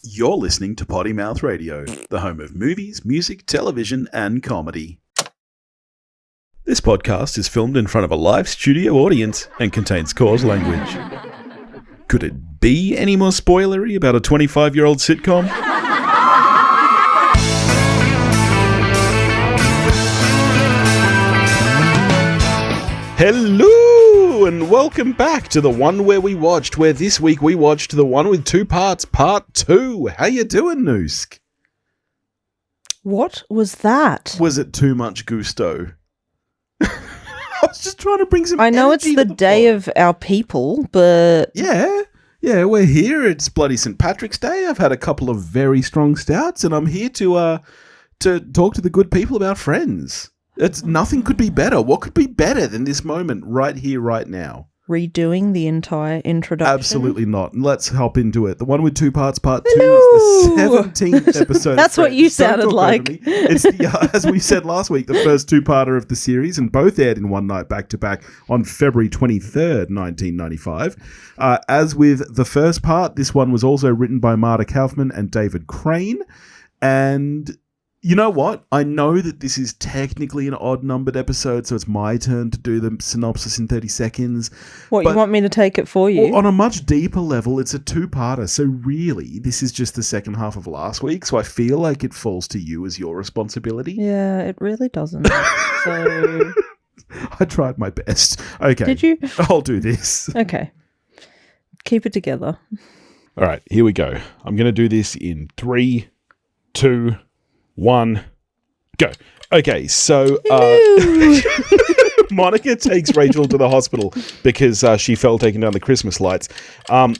You're listening to Potty Mouth Radio, the home of movies, music, television, and comedy. This podcast is filmed in front of a live studio audience and contains coarse language. Could it be any more spoilery about a 25-year-old sitcom? Hello and welcome back to the one where this week we watched the one with two parts, part 2. How you doing, Noosk? What was that? Was it too much gusto? I was just trying to bring some I know it's energy the to day pod. of our people, but... Yeah, we're here. It's bloody St. Patrick's Day. I've had a couple of very strong stouts, and I'm here to talk to the good people about Friends. Nothing could be better. What could be better than this moment right here, right now? Redoing the entire introduction? Absolutely not. Let's hop into it. The one with two parts, part 2 Hello! is the 17th episode. That's what you sounded like. It's the, as we said last week, the first two-parter of the series, and both aired in one night back-to-back on February 23rd, 1995. As with the first part, this one was also written by Marta Kaufman and David Crane, and... You know what? I know that this is technically an odd-numbered episode, so it's my turn to do the synopsis in 30 seconds. What, you want me to take it for you? Well, on a much deeper level, it's a two-parter, so really, this is just the second half of last week, so I feel like it falls to you as your responsibility. Yeah, it really doesn't. So... I tried my best. Okay. Did you? I'll do this. Okay. Keep it together. All right, here we go. I'm going to do this in 3, 2... 1, go. Okay, so Monica takes Rachel to the hospital because she fell taking down the Christmas lights.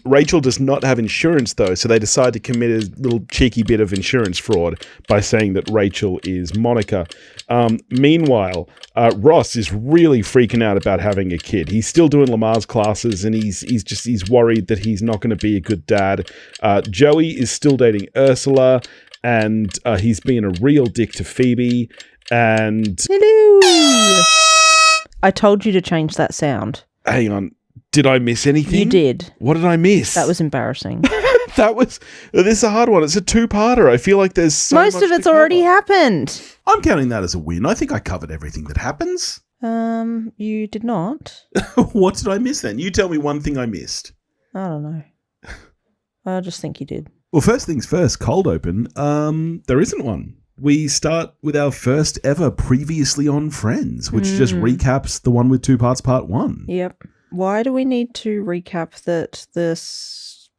Rachel does not have insurance, though, so they decide to commit a little cheeky bit of insurance fraud by saying that Rachel is Monica. Meanwhile, Ross is really freaking out about having a kid. He's still doing Lamar's classes, and he's worried that he's not going to be a good dad. Joey is still dating Ursula, and he's being a real dick to Phoebe, and... Hello! I told you to change that sound. Hang on. Did I miss anything? You did. What did I miss? That was embarrassing. This is a hard one. It's a two-parter. I feel like there's so Most much of it's to already cover. happened. I'm counting that as a win. I think I covered everything that happens. You did not. What did I miss then? You tell me one thing I missed. I don't know. I just think you did. Well, first things first, cold open. There isn't one. We start with our first ever previously on Friends, which just recaps the one with two parts, part 1. Yep. Why do we need to recap that this,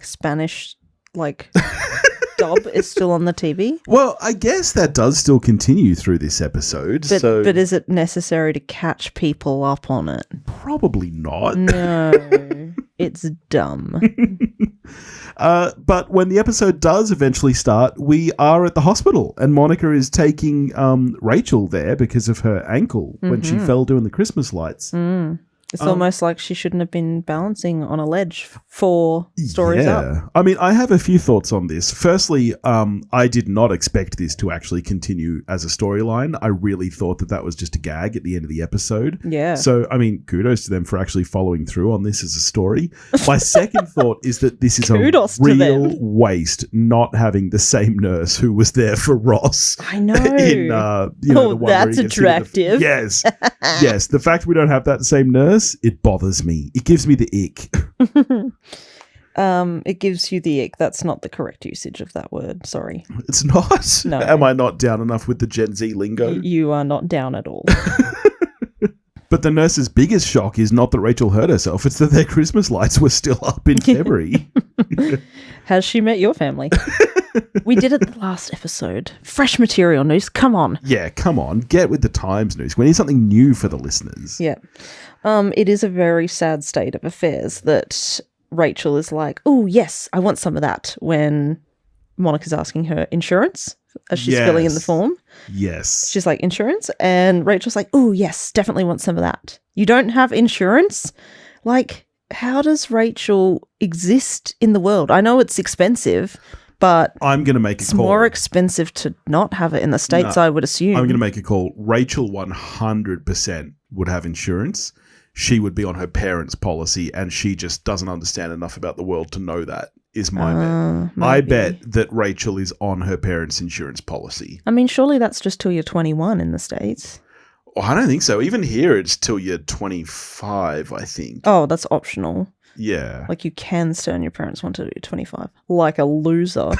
Spanish, dub is still on the TV? Well, I guess that does still continue through this episode. But is it necessary to catch people up on it? Probably not. No. It's dumb. But when the episode does eventually start, we are at the hospital, and Monica is taking Rachel there because of her ankle when she fell doing the Christmas lights. It's almost like she shouldn't have been balancing on a ledge 4 stories up. I mean, I have a few thoughts on this. Firstly, I did not expect this to actually continue as a storyline. I really thought that was just a gag at the end of the episode. Yeah. So, I mean, kudos to them for actually following through on this as a story. My second thought is that this is a real waste not having the same nurse who was there for Ross. I know. In, the one that's where he gets attractive. Yes. Yes. The fact we don't have that same nurse, it bothers me. It gives me the ick. It gives you the ick. That's not the correct usage of that word. Sorry. It's not? No. Am I not down enough with the Gen Z lingo? You are not down at all. But the nurse's biggest shock is not that Rachel hurt herself. It's that their Christmas lights were still up in February. Has she met your family? We did it the last episode. Fresh material, Noose. Come on. Yeah, come on. Get with the times, Noose. We need something new for the listeners. Yeah. It is a very sad state of affairs that Rachel is like, oh, yes, I want some of that, when Monica's asking her insurance as she's filling in the form. Yes. She's like, insurance? And Rachel's like, oh, yes, definitely want some of that. You don't have insurance? Like, how does Rachel exist in the world? I know it's expensive, but I'm going to make a call. It's more expensive to not have it in the States, I would assume. I'm going to make a call. Rachel 100% would have insurance. she would be on her parents' policy, and she just doesn't understand enough about the world to know that, is my bet. I Maybe. bet that Rachel is on her parents' insurance policy. I mean, surely that's just till you're 21 in the States. Oh, I don't think so. Even here, it's till you're 25, I think. Oh, that's optional. Yeah. Like, you can stay on your parents' one till you're 25. Like a loser.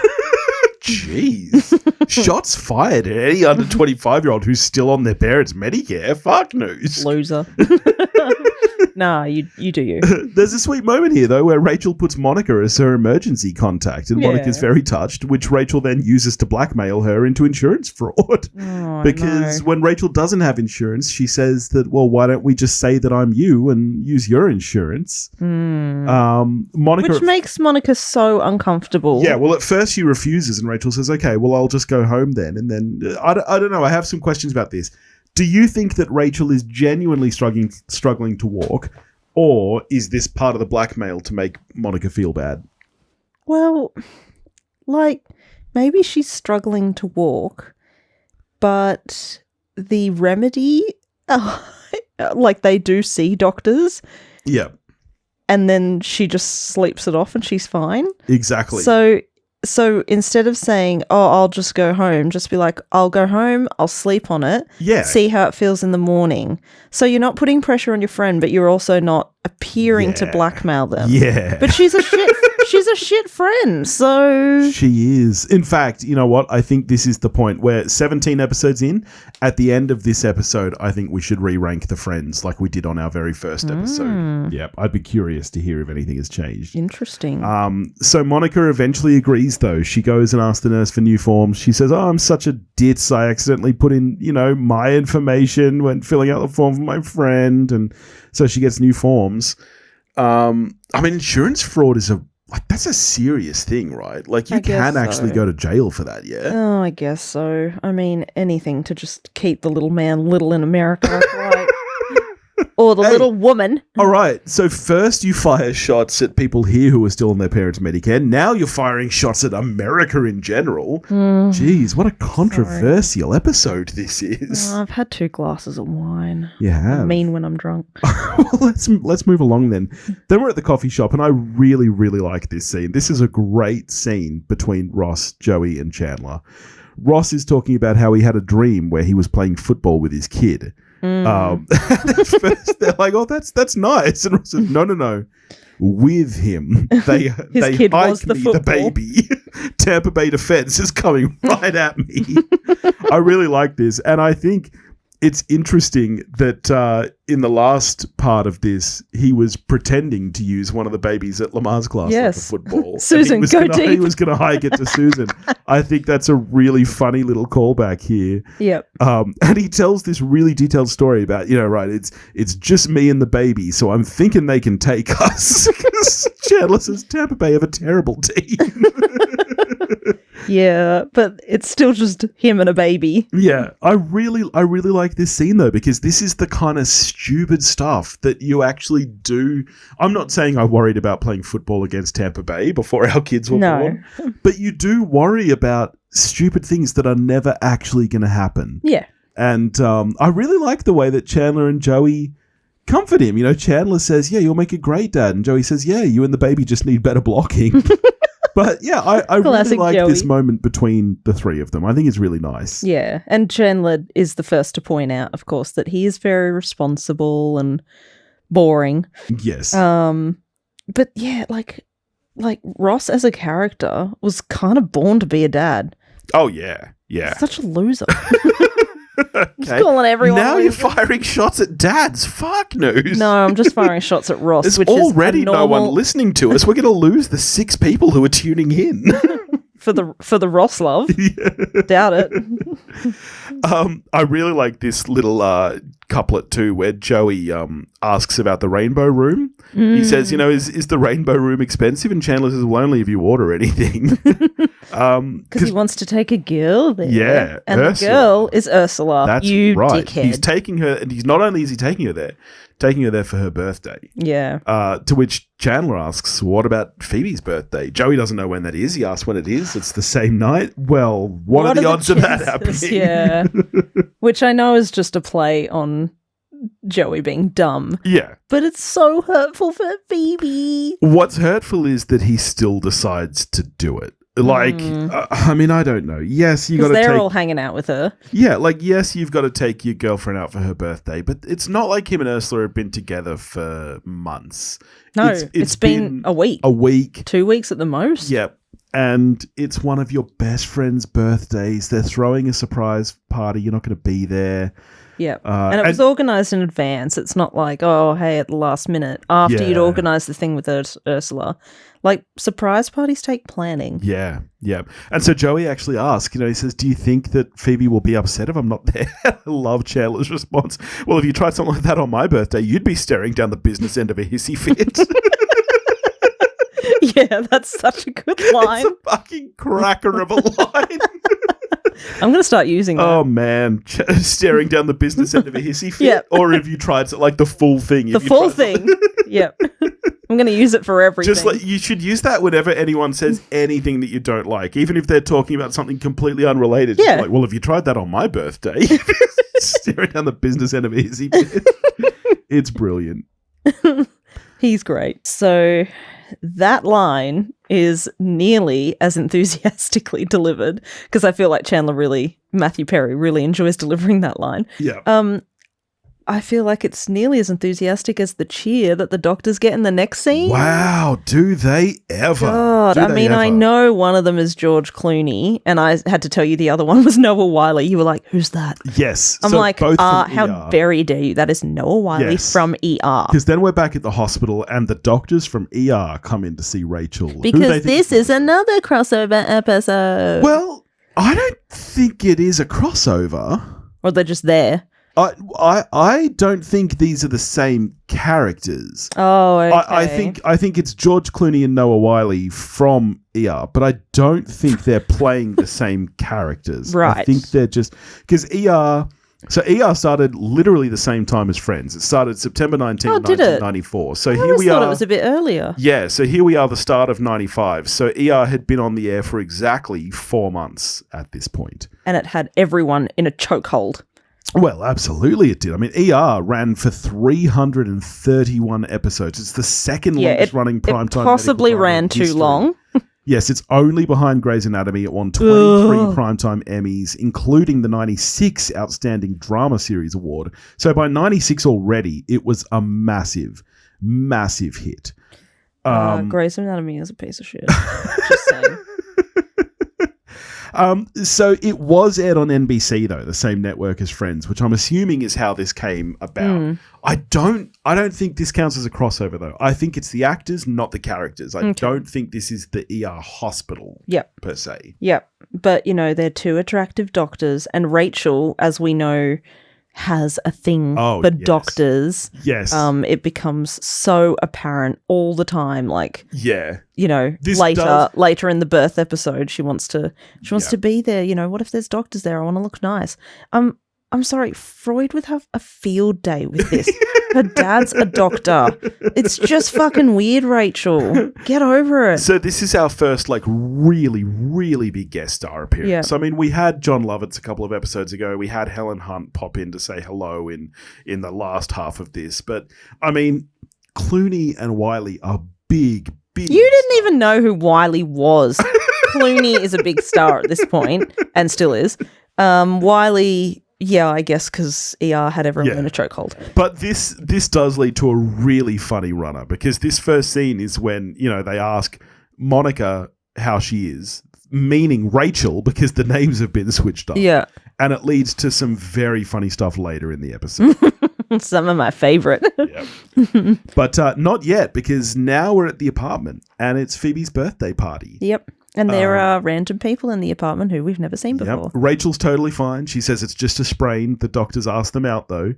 Jeez. Shots fired at any under 25-year-old who's still on their parents' Medicare. Fuck news. Loser. Nah, you do you. There's a sweet moment here, though, where Rachel puts Monica as her emergency contact, and Yeah. Monica's very touched, which Rachel then uses to blackmail her into insurance fraud. Oh, Because no. when Rachel doesn't have insurance, she says that, well, why don't we just say that I'm you and use your insurance? Monica... Which makes Monica so uncomfortable. Yeah, well, at first she refuses, and Rachel says, okay, well, I'll just go home then. And then, I don't know, I have some questions about this. Do you think that Rachel is genuinely struggling to walk, or is this part of the blackmail to make Monica feel bad? Well, like, maybe she's struggling to walk, but the remedy, like, they do see doctors, Yeah, and then she just sleeps it off and she's fine. exactly. So instead of saying, oh, I'll just go home, just be like, I'll go home, I'll sleep on it, Yeah. see how it feels in the morning. So you're not putting pressure on your friend, but you're also not appearing to Yeah. blackmail them. Yeah. But she's a shit friend, so She is. In fact, you know what? I think this is the point where 17 episodes in, at the end of this episode, I think we should re-rank the friends like we did on our very first episode. Yep. I'd be curious to hear if anything has changed. interesting. So Monica eventually agrees, though. She goes and asks the nurse for new forms. She says, oh, I'm such a ditz. I accidentally put in, my information when filling out the form for my friend. And so she gets new forms. I mean, insurance fraud is that's a serious thing, right? Like, you I guess can actually so. go to jail for that, yeah? Oh, I guess so. I mean, anything to just keep the little man little in America, like, or the little woman. All right. So first you fire shots at people here who are still on their parents' Medicare. Now you're firing shots at America in general. Jeez, what a controversial episode this is. I've had 2 glasses of wine. You have. I mean when I'm drunk. Well, let's move along then. Then we're at the coffee shop, and I really, really like this scene. This is a great scene between Ross, Joey, and Chandler. Ross is talking about how he had a dream where he was playing football with his kid. At first they're like, "Oh, that's nice," and Ross says, "No. With him, they kid hike was the me, football. the baby. Tampa Bay defense is coming right at me." I really like this, and I think it's interesting that in the last part of this, he was pretending to use one of the babies at Lamar's class Yes. like a football. Susan, And go deep. He was going to hike it to Susan. I think that's a really funny little callback here. Yep. And he tells this really detailed story about, right, it's just me and the baby, so I'm thinking they can take us. Chandler says Tampa Bay have a terrible team. Yeah, but it's still just him and a baby. Yeah, I really like this scene though, because this is the kind of stupid stuff that you actually do. I'm not saying I worried about playing football against Tampa Bay before our kids were No. born, but you do worry about stupid things that are never actually going to happen. Yeah. And I really like the way that Chandler and Joey comfort him. Chandler says, "Yeah, you'll make a great dad," and Joey says, "Yeah, you and the baby just need better blocking." But yeah, I really Classic like Joey. this moment between the three of them. I think it's really nice. Yeah, and Chandler is the first to point out, of course, that he is very responsible and boring. Yes. But yeah, like Ross as a character was kind of born to be a dad. Oh yeah. Yeah. Such a loser. Okay. Just calling everyone Now you're loser. firing shots at dads. Fuck news. No, I'm just firing shots at Ross, There's which already is a no normal one listening to us. We're going to lose the 6 people who are tuning in. for the Ross love. Doubt it. I really like this little couplet too, where Joey asks about the rainbow room. He says, is the rainbow room expensive? And Chandler says, well, only if you order anything. Because he wants to take a girl there. Yeah, And Ursula. the girl is Ursula. That's you right. dickhead. He's taking her, and he's not only is he taking her there for her birthday. Yeah. To which Chandler asks, what about Phoebe's birthday? Joey doesn't know when that is. He asks when it is. It's the same night. Well, what are the odds of that happening? chances? Yeah. Which I know is just a play on Joey being dumb. Yeah. But it's so hurtful for Phoebe. What's hurtful is that he still decides to do it. Like, I mean, I don't know. Yes, you got Because to they're take... all hanging out with her. Yeah, like, yes, you've got to take your girlfriend out for her birthday, but it's not like him and Ursula have been together for months. No, it's been a week. A week. 2 weeks at the most. Yep. And it's one of your best friend's birthdays. They're throwing a surprise party. You're not going to be there. Yeah. And it was organised in advance. It's not like, oh, hey, at the last minute, after you'd organised the thing with Ursula. Like, surprise parties take planning. Yeah, yeah. And so Joey actually asked, he says, do you think that Phoebe will be upset if I'm not there? I love Chandler's response. Well, if you tried something like that on my birthday, you'd be staring down the business end of a hissy fit. Yeah, that's such a good line. It's a fucking cracker of a line. I'm going to start using that. Oh, man. Staring down the business end of a hissy fit? Yep. Or if you tried like the full thing. The full thing. Yep. I'm going to use it for everything. Just like you should use that whenever anyone says anything that you don't like, even if they're talking about something completely unrelated. Yeah. Like, well, if you tried that on my birthday, staring down the business end of a hissy fit. It's brilliant. He's great. So that line is nearly as enthusiastically delivered because I feel like Matthew Perry really enjoys delivering that line. Yeah. I feel like it's nearly as enthusiastic as the cheer that the doctors get in the next scene. Wow, do they ever? God, I know one of them is George Clooney, and I had to tell you the other one was Noah Wyle. You were like, who's that? Yes. I'm so like, both from how ER. very dare you? That is Noah Wyle from ER. Because then we're back at the hospital, and the doctors from ER come in to see Rachel. Because this is another crossover episode. Well, I don't think it is a crossover. Or they're just there. I don't think these are the same characters. Oh, okay. I think it's George Clooney and Noah Wyle from ER, but I don't think they're playing the same characters. Right. I think they're just because ER started literally the same time as Friends. It started September 19, 1994. So here we are. I thought it was a bit earlier. Yeah, so here we are, the start of 95. So ER had been on the air for exactly 4 months at this point. And it had everyone in a chokehold. Well, absolutely it did. I mean, ER ran for 331 episodes. It's the second longest running primetime. It possibly ran too long. Yes, it's only behind Grey's Anatomy. It won 23 primetime Emmys, including the 96 Outstanding Drama Series Award. So by 96 already, it was a massive, massive hit. Grey's Anatomy is a piece of shit. Just saying. So it was aired on NBC though, the same network as Friends, which I'm assuming is how this came about. I don't think this counts as a crossover though. I think it's the actors, not the characters. I don't think this is the ER hospital per se. Yep. But they're two attractive doctors, and Rachel, as we know, has a thing for doctors. Yes. It becomes so apparent all the time. Like, yeah. Later in the birth episode, she wants to be there. What if there's doctors there? I want to look nice. I'm sorry, Freud would have a field day with this. Her dad's a doctor. It's just fucking weird, Rachel. Get over it. So this is our first really, really big guest star appearance. Yeah. So, I mean, we had John Lovitz a couple of episodes ago. We had Helen Hunt pop in to say hello in the last half of this. But, I mean, Clooney and Wiley are big. You didn't even know who Wiley was. Clooney is a big star at this point, and still is. Wiley... Yeah, I guess because ER had everyone in a chokehold. But this does lead to a really funny runner, because this first scene is when, they ask Monica how she is, meaning Rachel, because the names have been switched up. Yeah. And it leads to some very funny stuff later in the episode. Some of my favorite. Yeah. But not yet, because now we're at the apartment and it's Phoebe's birthday party. Yep. And there are random people in the apartment who we've never seen before. Yep. Rachel's totally fine. She says it's just a sprain. The doctors ask them out, though.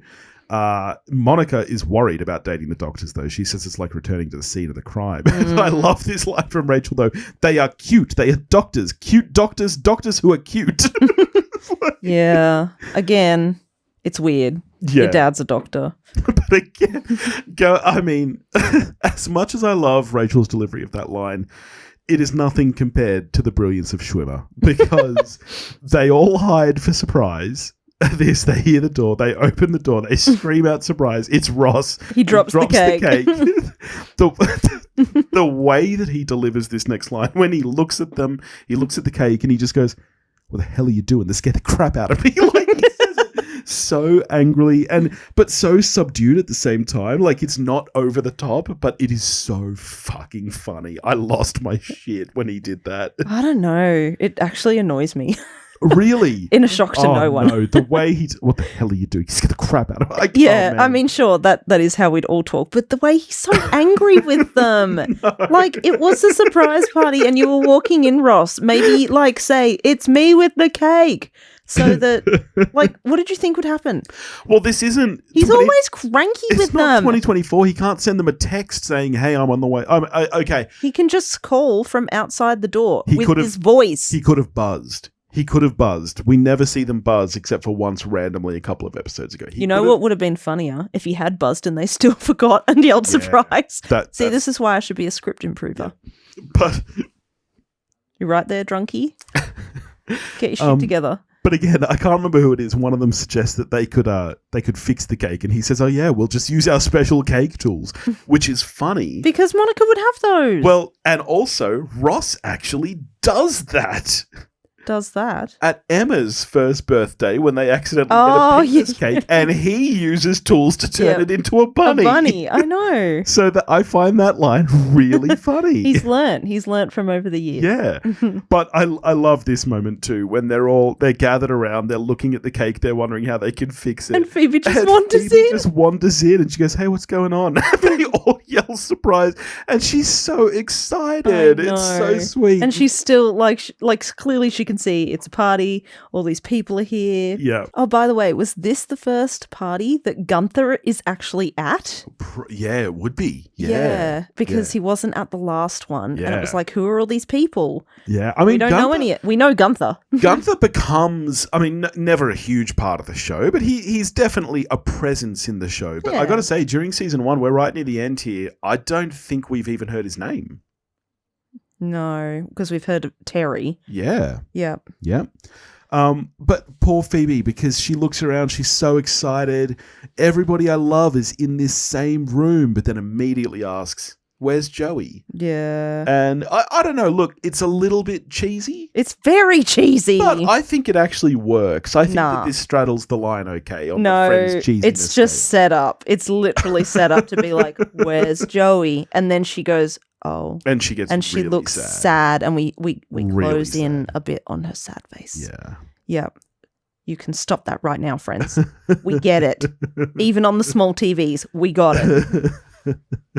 Monica is worried about dating the doctors, though. She says it's like returning to the scene of the crime. And I love this line from Rachel, though. They are cute. They are doctors. Cute doctors. Doctors who are cute. Yeah. Again, it's weird. Yeah. Your dad's a doctor. But again, I mean, as much as I love Rachel's delivery of that line, it is nothing compared to the brilliance of Schwimmer, because they all hide for surprise. this. They hear the door. They open the door. They scream out surprise. It's Ross. He drops the cake. The way that he delivers this next line, when he looks at them, he looks at the cake and he just goes, "What the hell are you doing?" They scare the crap out of me. Like, he says it so angrily but so subdued at the same time. Like, it's not over the top, but it is so fucking funny. I lost my shit when he did that. I don't know. It actually annoys me. Really? In a shock to no one. No, the way what the hell are you doing? He's going to crap out of it. Yeah, I mean, sure, that is how we'd all talk, but the way he's so angry with them. No. Like, it was a surprise party and you were walking in, Ross. Maybe, like, say, "It's me with the cake." So that, like, what did you think would happen? Well, this isn't... He's always cranky with It's not them. 2024. He can't send them a text saying, "Hey, I'm on the way." Okay. He can just call from outside the door He with could've- his voice. He could have buzzed. We never see them buzz except for once randomly a couple of episodes ago. You know what would have been funnier? If he had buzzed and they still forgot and yelled surprise. See, this is why I should be a script improver. Yeah. But You're right there, drunkie. Get your shit together. But again, I can't remember who it is. One of them suggests that they could fix the cake, and he says, "Oh yeah, we'll just use our special cake tools," which is funny. Because Monica would have those. Well, and also Ross actually does that. Does that? At Emma's first birthday, when they accidentally get a Princess cake, and he uses tools to turn it into a bunny. A bunny, I know. So that I find that line really funny. He's learnt from over the years. Yeah. But I love this moment too, when they're gathered around, they're looking at the cake, they're wondering how they can fix it. And Phoebe just wanders in and she goes, "Hey, what's going on?" And they all yell surprise, and she's so excited. It's so sweet. And she's still like clearly she can see it's a party, all these people are here. Yeah. Oh, by the way, was this the first party that Gunther is actually at? Yeah, it would be. Yeah. Because he wasn't at the last one. Yeah. And it was like, who are all these people? Yeah. I mean, we don't know any. We know Gunther. Gunther becomes, I mean, never a huge part of the show, but he's definitely a presence in the show. But I got to say, during season 1, we're right near the end here, I don't think we've even heard his name. No, because we've heard of Terry. Yeah. Yeah. Yeah. But poor Phoebe, because she looks around, she's so excited. Everybody I love is in this same room, but then immediately asks, "Where's Joey?" Yeah. And I don't know, look, it's a little bit cheesy. It's very cheesy. But I think it actually works. I think that this straddles the line okay on the friend's cheesiness. It's just set up. It's literally set up to be like, "Where's Joey?" And then she goes, "Oh," and she gets she really looks sad, and we really close in a bit on her sad face. Yeah. You can stop that right now, friends. We get it. Even on the small TVs, we got it.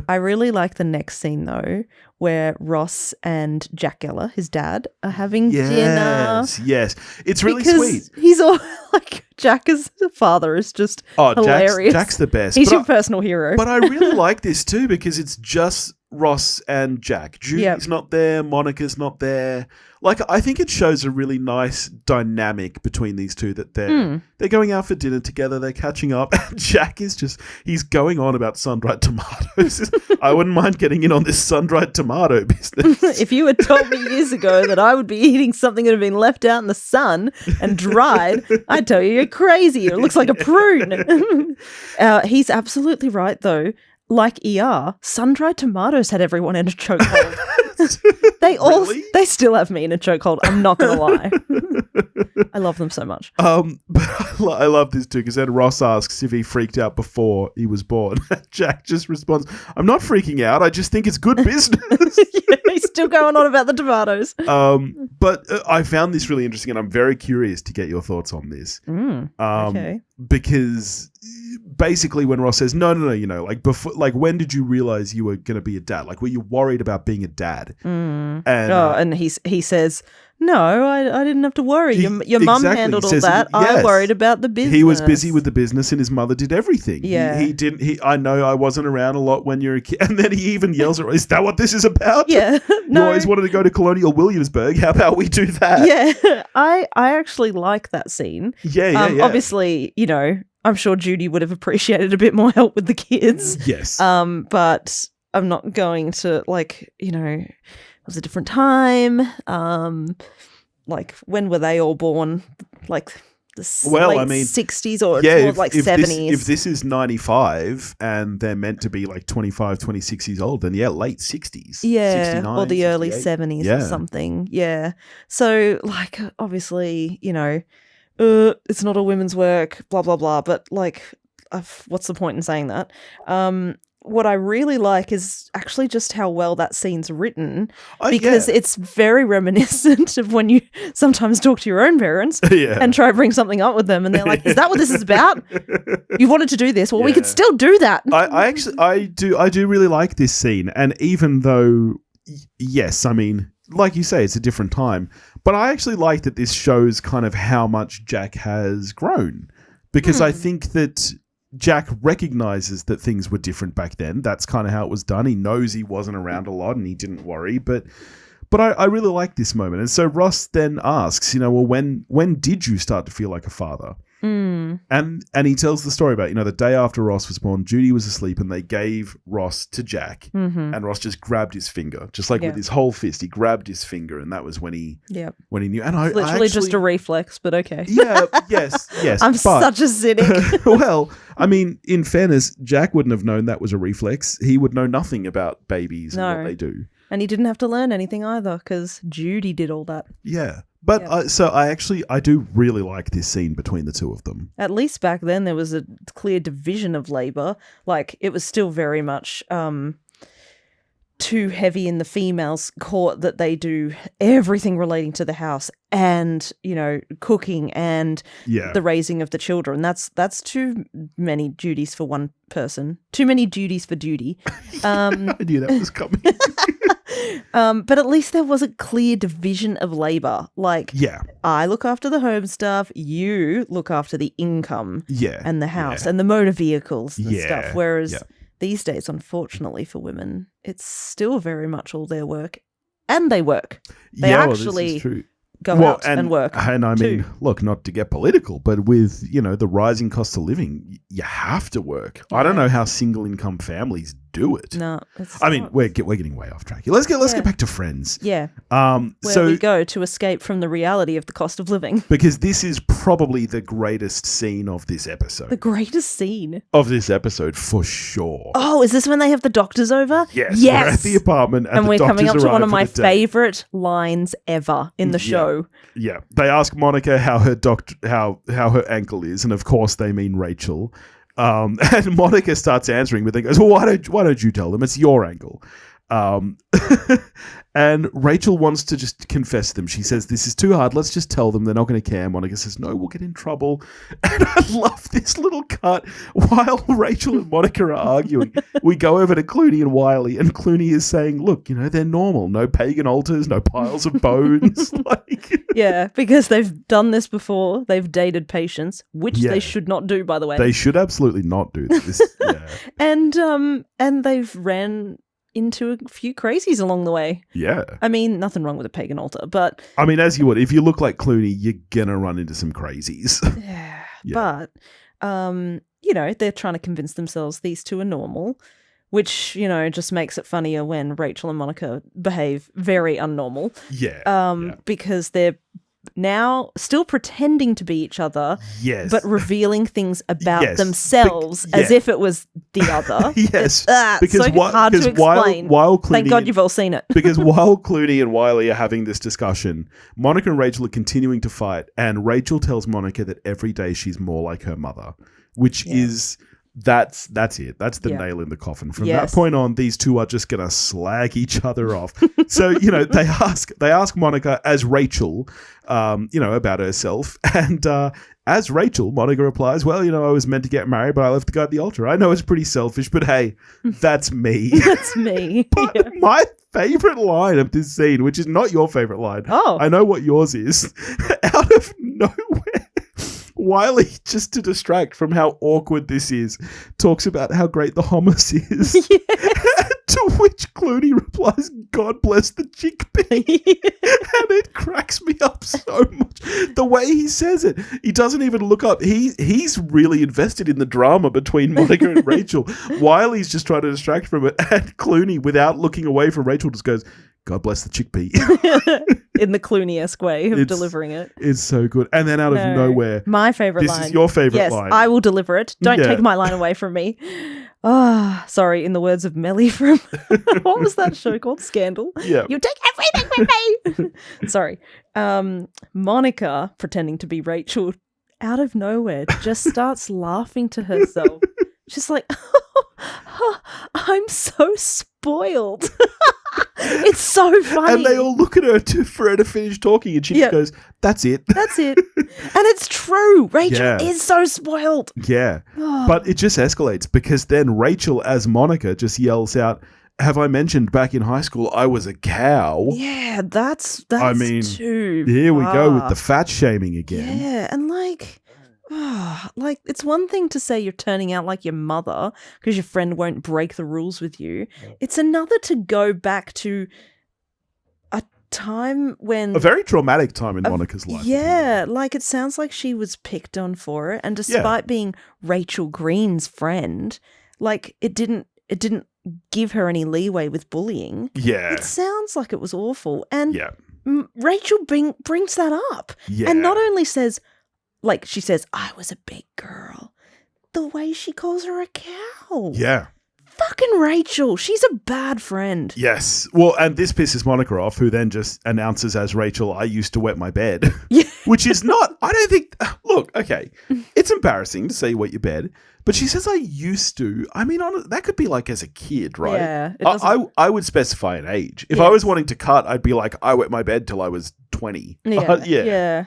I really like the next scene though, where Ross and Jack Geller, his dad, are having dinner. Yes, it's really sweet. He's all like, Jack as a father is just hilarious. Jack's the best. He's your personal hero. But I really like this too because it's just Ross and Jack. Judy's not there. Monica's not there. Like, I think it shows a really nice dynamic between these two, that they're going out for dinner together, they're catching up, and Jack is he's going on about sun-dried tomatoes. I wouldn't mind getting in on this sun-dried tomato business. If you had told me years ago that I would be eating something that had been left out in the sun and dried, I'd tell you you're crazy. It looks like a prune. He's absolutely right, though. Like ER, sun-dried tomatoes had everyone in a chokehold. They still have me in a chokehold. I'm not gonna lie. I love them so much. But I love this too, because then Ross asks if he freaked out before he was born. Jack just responds, "I'm not freaking out. I just think it's good business." He's still going on about the tomatoes. But I found this really interesting, and I'm very curious to get your thoughts on this. Okay. Because basically, when Ross says, "No, you know, like before, like when did you realize you were going to be a dad? Like, were you worried about being a dad?" And he says, "No, I didn't have to worry. Your mum handled all that. I worried about the business." He was busy with the business, and his mother did everything. Yeah, he didn't. I know I wasn't around a lot when you're a kid, and then he even yells at, "Is that what this is about? Yeah, no. You always wanted to go to Colonial Williamsburg. How about we do that?" Yeah, I actually like that scene. Yeah. Obviously, you know, I'm sure Judy would have appreciated a bit more help with the kids. Yes. But I'm not going to, like, you know, it was a different time. Like, when were they all born? Like late 60s or towards like 70s. If this is 95 and they're meant to be like 25, 26 years old, then late 60s. Yeah, 69, or the early 68. 70s or something. Yeah. So, like, obviously, it's not all women's work, blah, blah, blah. But, like, what's the point in saying that? What I really like is actually just how well that scene's written, because it's very reminiscent of when you sometimes talk to your own parents and try to bring something up with them, and they're like, "Is that what this is about? You wanted to do this? Well, we could still do that." I do really like this scene, and even though, yes, I mean, like you say, it's a different time, but I actually like that this shows kind of how much Jack has grown, because I think that Jack recognizes that things were different back then. That's kind of how it was done. He knows he wasn't around a lot and he didn't worry, but I really like this moment. And so Ross then asks, well, when did you start to feel like a father? And he tells the story about, the day after Ross was born, Judy was asleep and they gave Ross to Jack, and Ross just grabbed his finger, just like with his whole fist. He grabbed his finger, and that was when he knew. And I literally actually, just a reflex, but okay. Yes. I'm such a cynic. Well, I mean, in fairness, Jack wouldn't have known that was a reflex. He would know nothing about babies and what they do. And he didn't have to learn anything either, because Judy did all that. Yeah. But I do really like this scene between the two of them. At least back then there was a clear division of labor. Like, it was still very much too heavy in the females' court that they do everything relating to the house and, cooking and the raising of the children. That's too many duties for one person. Too many duties for duty. I knew that was coming. But at least there was a clear division of labor. Like, I look after the home stuff, you look after the income and the house and the motor vehicles and stuff. Whereas these days, unfortunately for women, it's still very much all their work. And they work. They actually go out and work. And I mean, look, not to get political, but with, the rising cost of living, you have to work. I don't know how single income families do it. No, we're getting way off track here. Let's get back to Friends. Yeah. Where we go to escape from the reality of the cost of living. Because this is probably the greatest scene of this episode. The greatest scene of this episode, for sure. Oh, is this when they have the doctors over? Yes. We're at the apartment and we're coming up to one of my favorite lines ever in the show. Yeah. They ask Monica how her ankle is, and of course they mean Rachel. And Monica starts answering, but then goes, "Well, why don't you tell them? It's your ankle." And Rachel wants to just confess them. She says, "This is too hard. Let's just tell them. They're not going to care." Monica says, "No, we'll get in trouble." And I love this little cut. While Rachel and Monica are arguing, we go over to Clooney and Wiley, and Clooney is saying, "Look, they're normal. No pagan altars, no piles of bones." Yeah, because they've done this before. They've dated patients, which they should not do, by the way. They should absolutely not do this. And they've ran into a few crazies along the way. Yeah. I mean, nothing wrong with a pagan altar, but... I mean, as you would. If you look like Clooney, you're going to run into some crazies. Yeah. But, they're trying to convince themselves these two are normal, which, just makes it funnier when Rachel and Monica behave very unnormal. Yeah. Because they're now still pretending to be each other, but revealing things about themselves as if it was the other. Yes, because so hard to explain. While Clooney, thank God you've all seen it. Because while Clooney and Wiley are having this discussion, Monica and Rachel are continuing to fight, and Rachel tells Monica that every day she's more like her mother, which is... That's it. That's the nail in the coffin. From that point on, these two are just going to slag each other off. So, they ask Monica as Rachel, about herself. And as Rachel, Monica replies, "Well, I was meant to get married, but I left to guard the altar. I know it's pretty selfish, but hey, that's me." That's me. But my favorite line of this scene, which is not your favorite line. Oh. I know what yours is. Out of nowhere, Wiley, just to distract from how awkward this is, talks about how great the hummus is. Yes. To which Clooney replies, "God bless the chickpea." And it cracks me up so much. The way he says it, he doesn't even look up. He's really invested in the drama between Monica and Rachel. Wiley's just trying to distract from it. And Clooney, without looking away from Rachel, just goes, "God bless the chickpea." in the Clooney-esque way of It's- delivering it. It's so good. And then out of No. nowhere, My favorite this line. is your favorite yes, line. I will deliver it. Don't Yeah. take my line away from me. Ah, sorry, in the words of Melly from what was that show called? Scandal. Yeah. You take everything from me. Sorry. Monica, pretending to be Rachel, out of nowhere, just starts laughing to herself. She's like, I'm so spoiled. It's so funny. And they all look at her for her to finish talking, and she just goes, "That's it." That's it. And it's true. Rachel Yeah. is so spoiled. Yeah. But it just escalates because then Rachel, as Monica, just yells out, "Have I mentioned back in high school I was a cow?" Yeah, that's I mean, too Here we go with far. the fat shaming again. Yeah, and like it's one thing to say you're turning out like your mother because your friend won't break the rules with you. It's another to go back to a time when A very traumatic time in Monica's life. yeah, like it sounds like she was picked on for it, and despite being Rachel Green's friend, like it didn't give her any leeway with bullying. Yeah. It sounds like it was awful, and Yeah. Rachel brings that up, Yeah. and not only says, like she says, I was a big girl. The way she calls her a cow. Yeah. Fucking Rachel. She's a bad friend. Yes. Well, and this pisses Monica off, who then just announces as Rachel, "I used to wet my bed." Yeah. Which is not, I don't think, look, okay, it's embarrassing to say you wet your bed, but she says, "I used to." I mean, that could be like as a kid, right? Yeah. It doesn't- I would specify an age. If Yes. I was wanting to cut, I'd be like, "I wet my bed till I was 20. Yeah. Yeah. Yeah.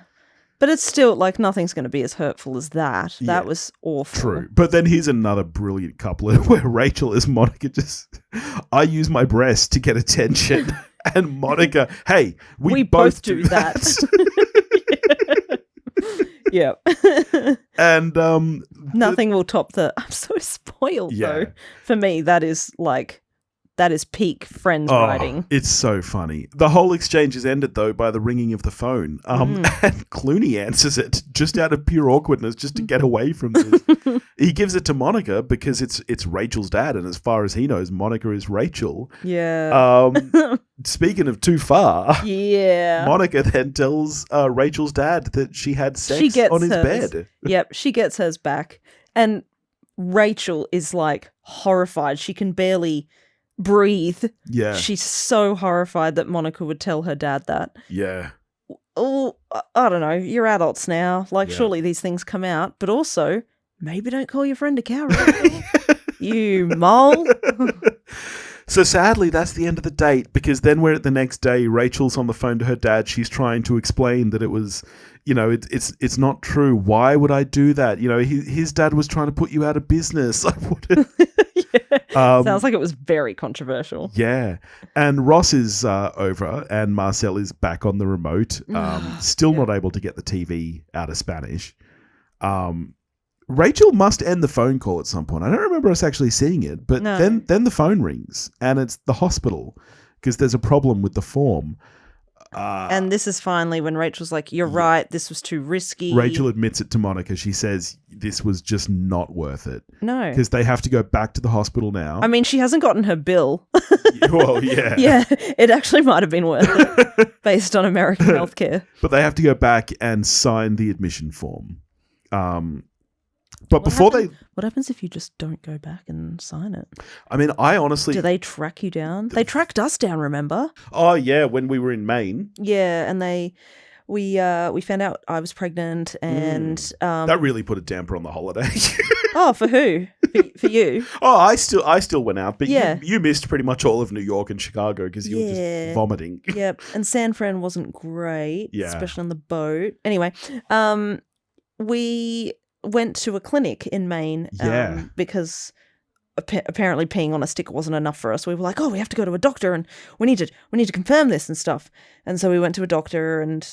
But it's still like nothing's going to be as hurtful as that. Yeah. That was awful. True. But then here's another brilliant couplet where Rachel is Monica just, "I use my breast to get attention." And Monica, "Hey, we both do that." Yeah. And Nothing will top the I'm so spoiled Yeah. though. For me, that is peak Friends writing. It's so funny. The whole exchange is ended though by the ringing of the phone. And Clooney answers it just out of pure awkwardness, just to get away from this. He gives it to Monica because it's Rachel's dad, and as far as he knows, Monica is Rachel. Yeah. Speaking of too far, Yeah. Monica then tells Rachel's dad that she had sex on his hers. bed. Yep, she gets hers back. And Rachel is like horrified. She can barely breathe. Yeah. She's so horrified that Monica would tell her dad that. Yeah. Oh, I don't know. You're adults now. Like, Yeah. surely these things come out. But also, maybe don't call your friend a cow, Rachel. You mole. So sadly, that's the end of the date, because then we're at the next day. Rachel's on the phone to her dad. She's trying to explain that it was, it's not true. Why would I do that? His dad was trying to put you out of business. I wouldn't. Yeah. Sounds like it was very controversial. Yeah. And Ross is over, and Marcel is back on the remote, still not able to get the TV out of Spanish. Rachel must end the phone call at some point. I don't remember us actually seeing it, but No. then the phone rings, and it's the hospital because there's a problem with the form. And this is finally when Rachel's like, you're right, this was too risky. Rachel admits it to Monica. She says this was just not worth it No. because they have to go back to the hospital now. I mean, she hasn't gotten her bill. Well, yeah. Yeah, it actually might have been worth it based on American healthcare. But they have to go back and sign the admission form. But What happens if you just don't go back and sign it? I mean, I honestly... Do they track you down? They tracked us down, remember? Oh, yeah, when we were in Maine. Yeah, and we found out I was pregnant, and That really put a damper on the holiday. oh, for who? For you? Oh, I still went out, but Yeah. you missed pretty much all of New York and Chicago because you were just vomiting. Yep. And San Fran wasn't great, Yeah. especially on the boat. Anyway, we went to a clinic in Maine Yeah. because apparently peeing on a stick wasn't enough for us. We were like, oh, we have to go to a doctor and we need to confirm this and stuff. And so we went to a doctor, and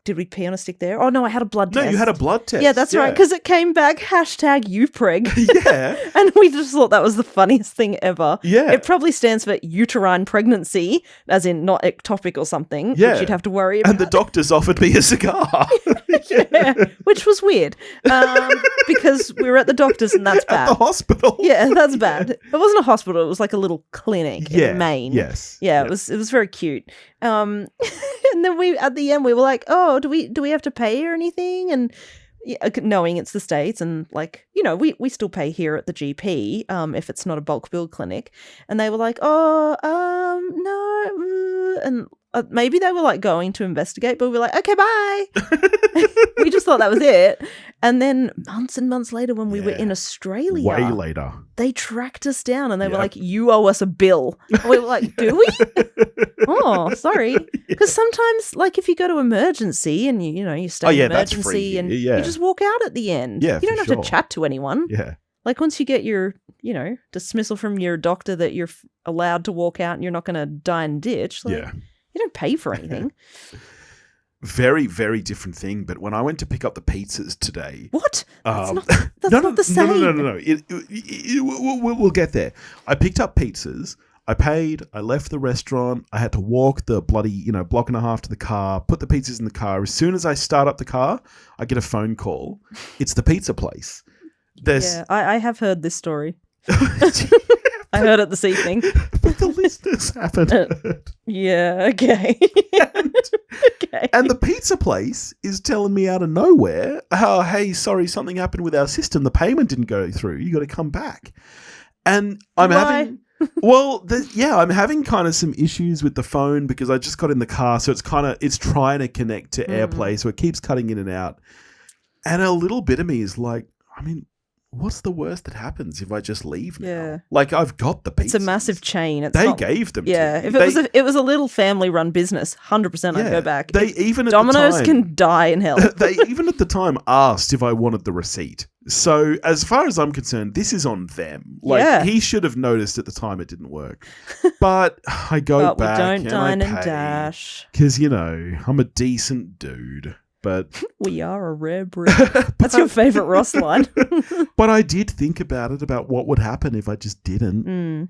did we pee on a stick there? Oh, no, I had a blood test. No, you had a blood test. Yeah, that's right, because it came back #YouPreg. Yeah. And we just thought that was the funniest thing ever. Yeah. It probably stands for uterine pregnancy, as in not ectopic or something, Yeah. which you'd have to worry about. And the doctors offered me a cigar. Yeah, which was weird, because we were at the doctor's, and that's At the bad. hospital. Yeah, that's bad. It wasn't a hospital; it was like a little clinic Yeah. in Maine. Yes. Yeah, it was very cute. And And then at the end we were like, oh, do we have to pay or anything? And knowing it's the States, and like, we still pay here at the GP if it's not a bulk bill clinic. And they were like, oh, no, and maybe they were like going to investigate, but we were like, okay, bye. We just thought that was it. And then months and months later, when we were in Australia, way later, they tracked us down and they were like, you owe us a bill. And we were like, do we? Oh, sorry. Because sometimes, like, if you go to emergency and you stay in emergency and you just walk out at the end. Yeah, you don't have to chat to anyone. Yeah. Like, once you get your, dismissal from your doctor that you're allowed to walk out and you're not going to die in a ditch. Like, you don't pay for anything. Very, very different thing. But when I went to pick up the pizzas today... What? That's not the same. No. We'll get there. I picked up pizzas. I paid. I left the restaurant. I had to walk the bloody, block and a half to the car, put the pizzas in the car. As soon as I start up the car, I get a phone call. It's the pizza place. I have heard this story. I heard it this evening. But the listeners haven't heard. Yeah, okay. And the pizza place is telling me out of nowhere, oh, hey, sorry, something happened with our system. The payment didn't go through. You got to come back. And I'm having... I'm having kind of some issues with the phone because I just got in the car. So it's trying to connect to AirPlay. So it keeps cutting in and out. And a little bit of me is like, what's the worst that happens if I just leave now? Yeah. Like, I've got the pizzas. It's a massive chain. They gave them to me. If it was a little family-run business, 100% I'd go back. Domino's can die in hell. They even at the time asked if I wanted the receipt. So as far as I'm concerned, this is on them. He should have noticed at the time it didn't work. But I go back we don't dine and dash. Because, I'm a decent dude. But we are a rare breed. That's your favorite Ross line. But I did think about what would happen if I just didn't.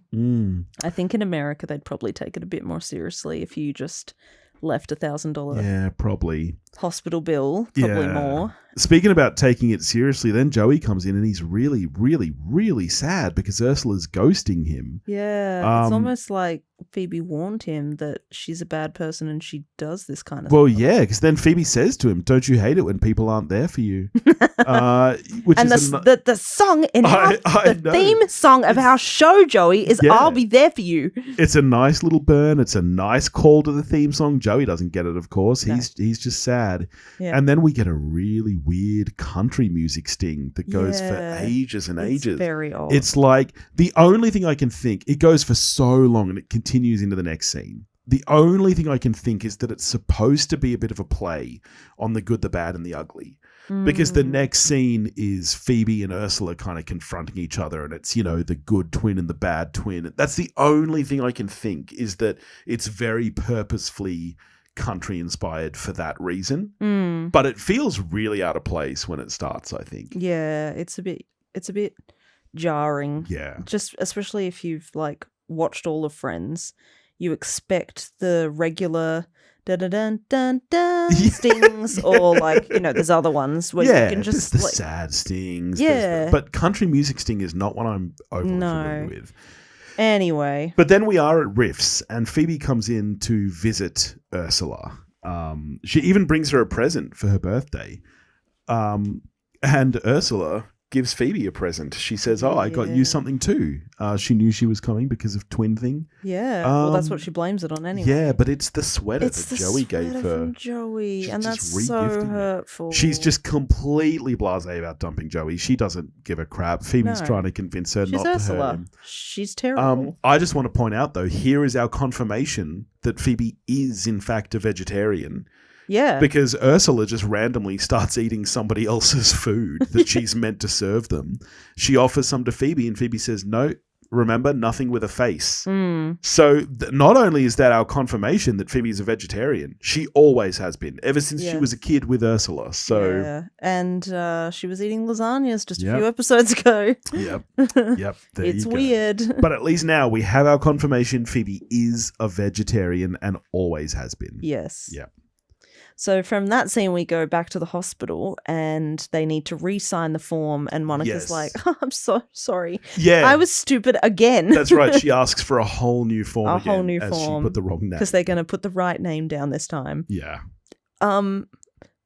I think in America they'd probably take it a bit more seriously if you just left $1,000 probably hospital bill, probably more. Speaking about taking it seriously, then Joey comes in and he's really, really, really sad because Ursula's ghosting him. Yeah, it's almost like Phoebe warned him that she's a bad person and she does this kind of stuff. Well, yeah, because then Phoebe says to him, don't you hate it when people aren't there for you? Which and is the song in the theme song of our show, Joey, is I'll Be There For You. It's a nice little burn. It's a nice call to the theme song. Joey doesn't get it, of course. No. He's just sad. Yeah. And then we get a really weird country music sting that goes for ages and ages. It's very old. It's like the only thing I can think, it goes for so long and it continues into the next scene. The only thing I can think is that it's supposed to be a bit of a play on the good, the bad, and the ugly. Because the next scene is Phoebe and Ursula kind of confronting each other, and it's, the good twin and the bad twin. That's the only thing I can think, is that it's very purposefully country inspired for that reason. But it feels really out of place when it starts, I think. Yeah, it's a bit jarring. Yeah. Just especially if you've watched all of Friends, you expect the regular dun dun dun dun stings, or there's other ones where you can just the sad stings. Yeah, but country music sting is not what I'm overly familiar with. Anyway, but then we are at Riffs, and Phoebe comes in to visit Ursula. She even brings her a present for her birthday, and Ursula gives Phoebe a present. She says, I got you something too. She knew she was coming because of twin thing. Yeah, well, that's what she blames it on anyway. Yeah, but it's the sweater that Joey gave her. From Joey, and that's so hurtful. She's just completely blasé about dumping Joey. She doesn't give a crap. Phoebe's trying to convince her not to hurt him. She's terrible. I just want to point out, though, here is our confirmation that Phoebe is, in fact, a vegetarian. Yeah. Because Ursula just randomly starts eating somebody else's food that she's meant to serve them. She offers some to Phoebe, and Phoebe says, no, remember, nothing with a face. So not only is that our confirmation that Phoebe is a vegetarian, she always has been, ever since she was a kid with Ursula. So yeah. And she was eating lasagnas just a few episodes ago. Yep. It's weird. But at least now we have our confirmation Phoebe is a vegetarian and always has been. Yes. Yep. So from that scene, we go back to the hospital and they need to re-sign the form. And Monica's Yes. like, oh, I'm so sorry. Yeah. I was stupid again. That's right. She asks for a whole new form A again whole new as form, she put the wrong name. Because they're going to put the right name down this time. Yeah.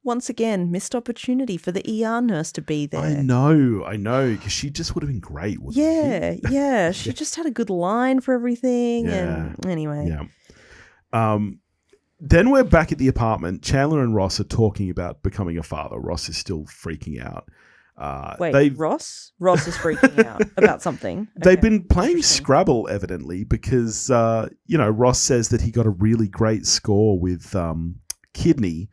Once again, missed opportunity for the ER nurse to be there. I know, because she just would have been great, wouldn't she? Yeah. She just had a good line for everything. Yeah. And anyway. Yeah. Then we're back at the apartment. Chandler and Ross are talking about becoming a father. Ross is still freaking out. Wait, Ross? Ross is freaking out about something. They've been playing Scrabble, evidently, because, Ross says that he got a really great score with kidney.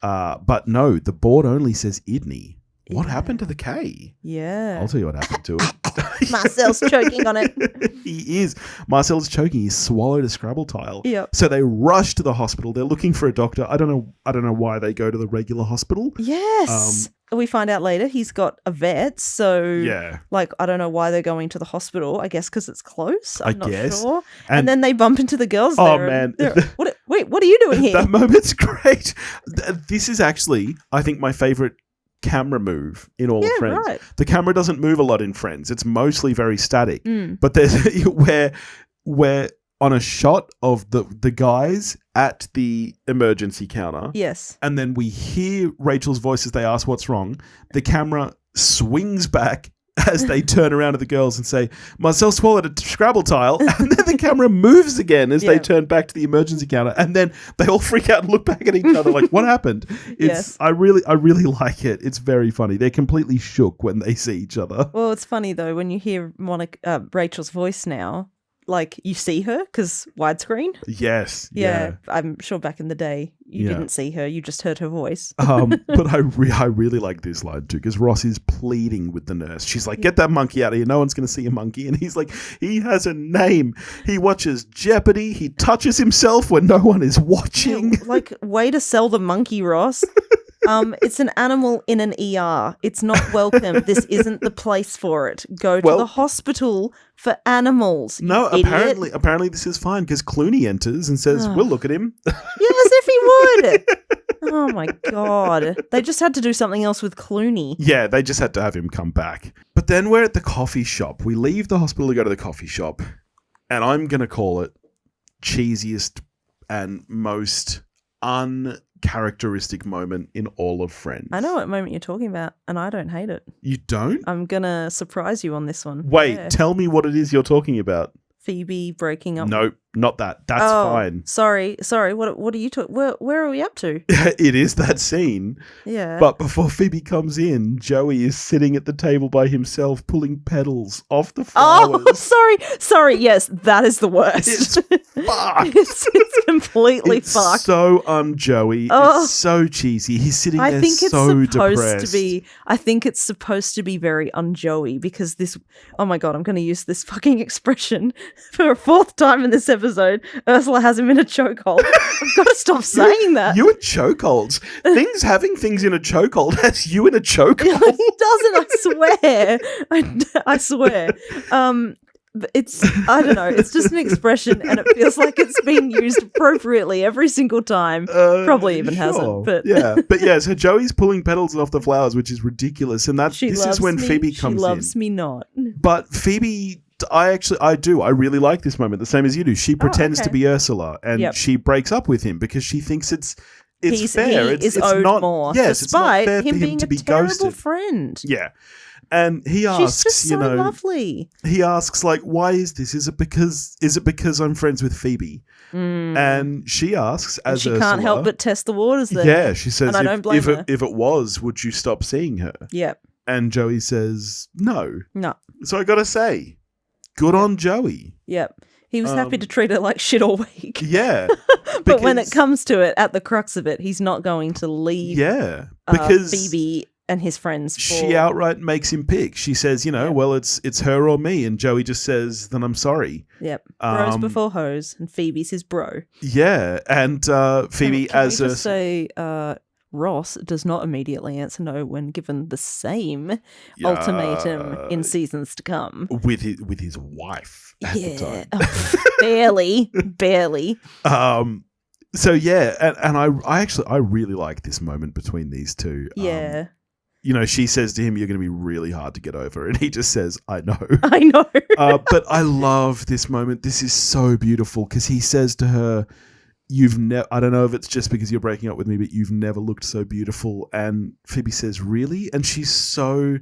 But no, the board only says idney. What happened to the K? Yeah. I'll tell you what happened to it. Marcel's choking on it. He is. Marcel's choking. He swallowed a Scrabble tile. Yep. So they rush to the hospital. They're looking for a doctor. I don't know why they go to the regular hospital. Yes. We find out later he's got a vet. So, yeah. I don't know why they're going to the hospital. I guess because it's close. I'm not guess. sure. And then they bump into the girls there. Oh, man. What are you doing here? That moment's great. This is actually, I think, my favorite camera move in all of Friends. Right. The camera doesn't move a lot in Friends. It's mostly very static. But there's where on a shot of the guys at the emergency counter. Yes. And then we hear Rachel's voice as they ask what's wrong. The camera swings back as they turn around to the girls and say, Marcel swallowed a Scrabble tile. And then the camera moves again as they turn back to the emergency counter. And then they all freak out and look back at each other like, what happened? I really like it. It's very funny. They're completely shook when they see each other. Well, it's funny though, when you hear Rachel's voice now, you see her because widescreen. Yes. Yeah. I'm sure back in the day you didn't see her. You just heard her voice. But I really like this line too, because Ross is pleading with the nurse. She's like, get that monkey out of here. No one's going to see a monkey. And he's like, he has a name. He watches Jeopardy. He touches himself when no one is watching. Way to sell the monkey, Ross. It's an animal in an ER. It's not welcome. This isn't the place for it. Go to the hospital for animals. No, idiot. apparently this is fine because Clooney enters and says, we'll look at him. Yes, if he would. Oh my God. They just had to do something else with Clooney. Yeah, they just had to have him come back. But then we're at the coffee shop. We leave the hospital to go to the coffee shop. And I'm going to call it cheesiest and most uncharacteristic moment in all of Friends. I know what moment you're talking about, and I don't hate it. You don't? I'm going to surprise you on this one. Wait, tell me what it is you're talking about. Phoebe breaking up. Nope, not that. That's fine. Sorry. What are you talking? Where are we up to? It is that scene. Yeah. But before Phoebe comes in, Joey is sitting at the table by himself pulling petals off the flowers. Oh, sorry. Yes, that is the worst. It's fucked. it's completely fucked. So un-Joey. It's so cheesy. He's sitting there so depressed. I think it's supposed to be very un-Joey because this. Oh my God, I'm going to use this fucking expression for a fourth time in this episode. Ursula has him in a chokehold. I've got to stop saying that. You in chokeholds. Having things in a chokehold has you in a chokehold. It doesn't, I swear. I swear. I don't know, it's just an expression and it feels like it's been used appropriately every single time. Probably even hasn't. But so Joey's pulling petals off the flowers, which is ridiculous. And this is when Phoebe comes in. She loves me not. But Phoebe... I do. I really like this moment, the same as you do. She pretends to be Ursula and she breaks up with him because she thinks it's fair. It's owed not, more. Yes, despite it's not fair him for being him to be a terrible ghosted. friend. Yeah. And he asks, she's just so lovely. He asks, why is this? Is it because I'm friends with Phoebe? And she asks, as she Ursula, can't help but test the waters there. Yeah, she says, and I don't blame her. If it was, would you stop seeing her? Yep. And Joey says, no. No. So I got to say, good on Joey. Yep. He was happy to treat her like shit all week. Yeah. But when it comes to it, at the crux of it, he's not going to leave because Phoebe and his friends. She outright makes him pick. She says, well, it's her or me. And Joey just says, then I'm sorry. Yep. Bros before hoes. And Phoebe's his bro. Yeah. And Phoebe can we just say... Ross does not immediately answer no when given the same ultimatum in seasons to come. With his wife at the time. Barely. So yeah, and I really like this moment between these two. Yeah. She says to him, "You're going to be really hard to get over," and he just says, "I know." I know. But I love this moment. This is so beautiful because he says to her, "You've never." I don't know if it's just because you're breaking up with me, but you've never looked so beautiful. And Phoebe says, "Really?" And she's so.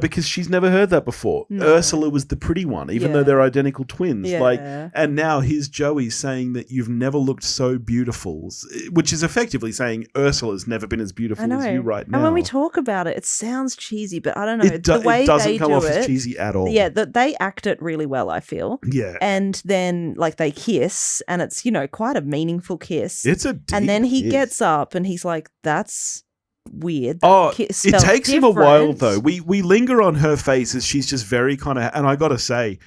Because she's never heard that before. No. Ursula was the pretty one, even though they're identical twins. Yeah. And now here's Joey saying that you've never looked so beautiful, which is effectively saying Ursula's never been as beautiful as you right now. And when we talk about it, it sounds cheesy, but I don't know. The way it doesn't come off as cheesy at all. Yeah, they act it really well, I feel. Yeah. And then, they kiss, and it's, quite a meaningful kiss. It's a deep And then he kiss. gets up, and he's like, that's weird. It takes him a while though. We linger on her face as she's just very kind of, and I gotta say,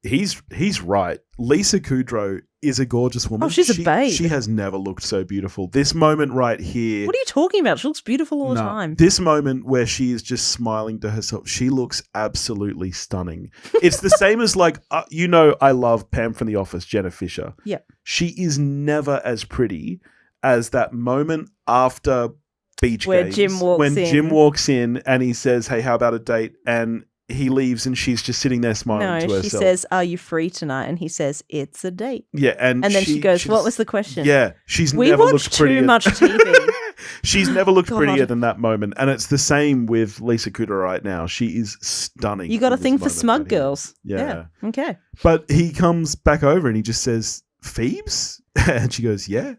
he's right. Lisa Kudrow is a gorgeous woman. Oh, she's a babe. She has never looked so beautiful. This moment right here. What are you talking about? She looks beautiful all the time. This moment where she is just smiling to herself, she looks absolutely stunning. It's the same as I love Pam from The Office, Jenna Fisher. Yeah. She is never as pretty as that moment after beach where games Jim walks in and he says, "Hey, how about a date?" And he leaves and she's just sitting there smiling to herself. She says, "Are you free tonight?" And he says, "It's a date." Yeah, and then she goes, "What was the question?" Yeah, we never watch looked prettier. too much TV. She's never looked prettier than that moment, and it's the same with Lisa Kudrow right now. She is stunning. You got a thing for smug girls. Yeah. Okay. But he comes back over and he just says, "Phoebes?" And she goes, yeah.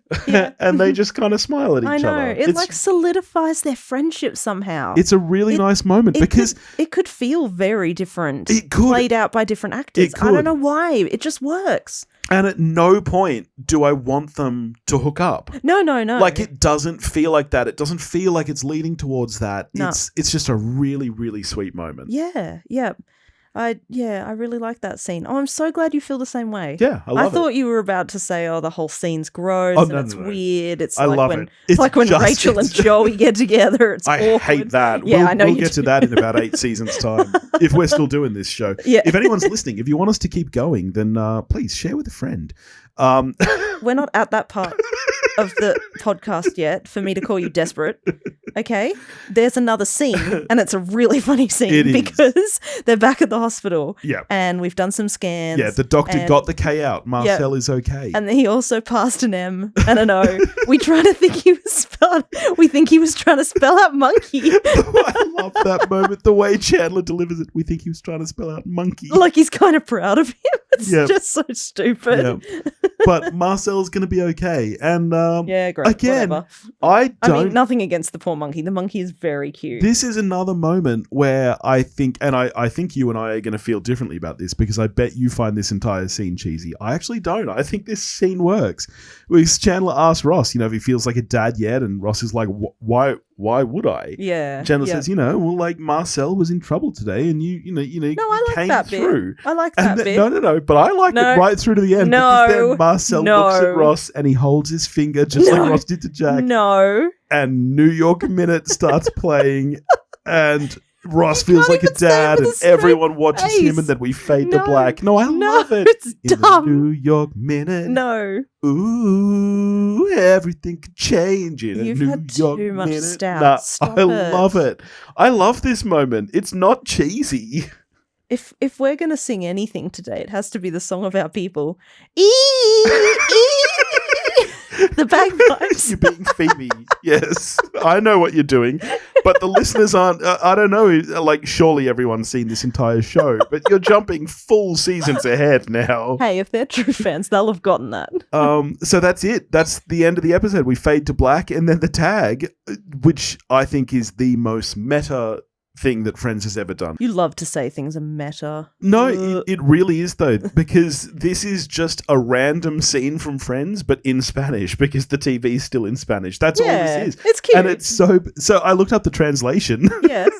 And they just kind of smile at each other. I know. It solidifies their friendship somehow. It's a really nice moment because it could feel very different. It could. Played out by different actors. I don't know why. It just works. And at no point do I want them to hook up. No. It doesn't feel like that. It doesn't feel like it's leading towards that. No. It's just a really, really sweet moment. Yeah. I really like that scene. Oh, I'm so glad you feel the same way. Yeah, I love it. I thought you were about to say, the whole scene's gross and it's weird. It's like when Rachel and Joey get together. It's awkward. I hate that. Yeah, I know we'll get to that in about 8 seasons' time if we're still doing this show. Yeah. If anyone's listening, if you want us to keep going, then please share with a friend. We're not at that part of the podcast yet for me to call you desperate. Okay? There's another scene, and it's a really funny scene because they're back at the hospital. Yeah. And we've done some scans. Yeah, the doctor got the K out. Marcel is okay. And he also passed an M and an O. We think he was trying to spell out monkey. I love that moment. The way Chandler delivers it. We think he was trying to spell out monkey. Like he's kind of proud of him. It's just so stupid. Yeah. But Marcel's going to be okay. And yeah, great. Again, whatever. I mean, nothing against the poor monkey. The monkey is very cute. This is another moment where I think, and I think you and I are going to feel differently about this because I bet you find this entire scene cheesy. I actually don't. I think this scene works. Because Chandler asks Ross, if he feels like a dad yet, and Ross is like, why would I? Yeah. Chandler says, Marcel was in trouble today, and you came that through. Bit. I like that bit. No, but I like it right through to the end. No. Because then Marcel looks at Ross and he holds his finger just like Ross did to Jack. No. And New York Minute starts playing, and Ross feels like a dad, and everyone watches him, and then we fade to black. No, I love it. It's dumb. In the New York Minute. No. Ooh, everything could change in You've a New had York too much Minute. stout. Stop I it. love it. I love this moment. It's not cheesy. If we're gonna sing anything today, it has to be the song of our people. The bagpipes. You're being Phoebe. Yes, I know what you're doing, but the listeners aren't. I don't know. Like, surely everyone's seen this entire show, but you're jumping full seasons ahead now. Hey, if they're true fans, they'll have gotten that. So that's it. That's the end of the episode. We fade to black, and then the tag, which I think is the most meta thing that Friends has ever done. You love to say things are meta. No, it really is though, because this is just a random scene from Friends, but in Spanish, because the TV is still in Spanish. That's all this is. It's cute. And it's so I looked up the translation. Yes.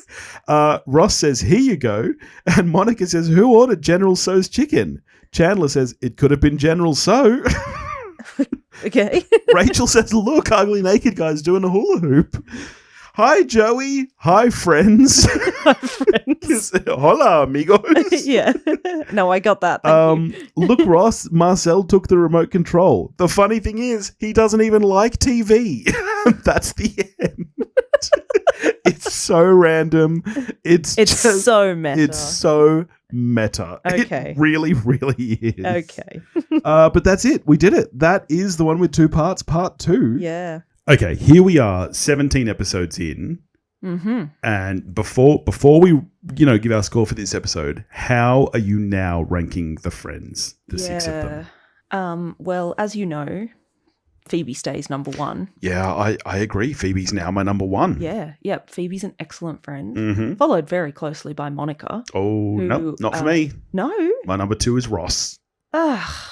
Ross says, "Here you go." And Monica says, "Who ordered General So's chicken?" Chandler says, "It could have been General So." Okay. Rachel says, "Look, ugly naked guy's doing a hula hoop." Hi, Joey. Hi, friends. Friends. Hola, amigos. Yeah. No, I got that. Thank you. Look, Ross, Marcel took the remote control. The funny thing is, he doesn't even like TV. That's the end. It's so random. It's just, so meta. It's so meta. Okay. It really, really is. Okay. But that's it. We did it. That is the one with 2 parts, part 2. Yeah. Okay, here we are, 17 episodes in. Mm-hmm. And before we, give our score for this episode, how are you now ranking the friends, the 6 of them? Well, as you know, Phoebe stays number 1. Yeah, I agree. Phoebe's now my number 1. Yeah. Yep. Phoebe's an excellent friend. Mm-hmm. Followed very closely by Monica. Oh, no, not for me. No. My number 2 is Ross. Ugh.